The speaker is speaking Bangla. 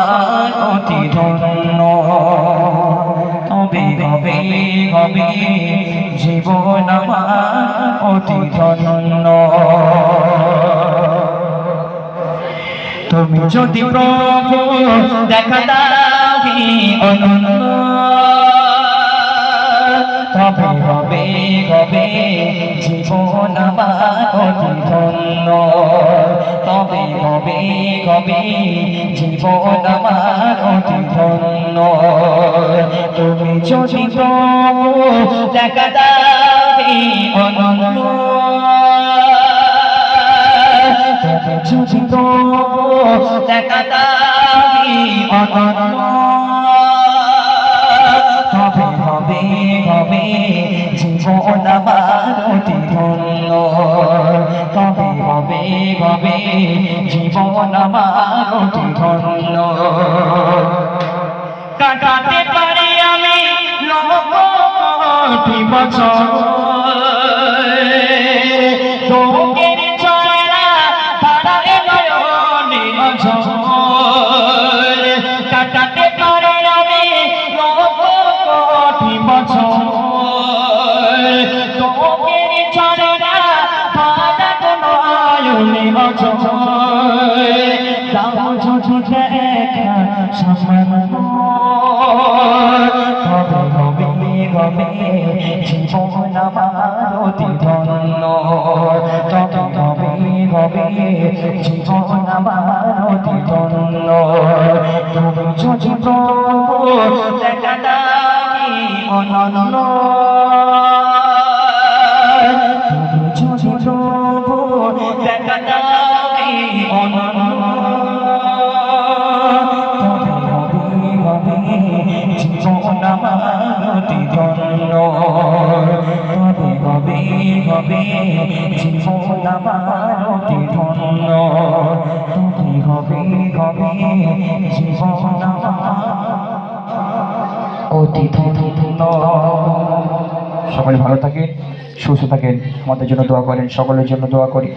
আমার অতি ধন্য, তবে হবে হবে জীবন আমার অতি ধন্য। তুমি যদি প্রভু দেখা দাও অনন্য, তবে হবে হবে জীবন আমার অতি ধন্য, তবে হবে হবে জীবন আমার অতি ধন্য। তুমি যদি প্রভু দেখা দাও অনন্য, তবে যদি প্রভু দেখা দাও অনন্য, তবে হবে হবে জীবন আমার অতি ধন্য, তবে হবে হবে জীবন আমার অতি ধন্য। কাটাতে পারি আমি লক্ষটি বছর, তোকের ছয়রা তারায় নয়নে নজর। কাটাতে পারি আমি লক্ষটি বছর, তোকের ছয়রা তারায় নয়নে নজর। দাও যদি দেখা সামান্য, তবে হবে হবে জীবন আমার অতি ধন্য, তবে হবে হবে জীবন আমার অতি ধন্য। তুমি যদি প্রভু দেখা দাও অনন্য, তুমি যদি প্রভু দেখা দাও অনন্য, জীবন আমার অতি ধন্য, তবে হবে হবে জীবন আমার অতি ধন্য, তবে হবে হবে জীবন আমার অতি ধন্য। সকলে ভালো থাকেন, সুস্থ থাকেন, আমাদের জন্য দোয়া করেন, সকলের জন্য দোয়া করি।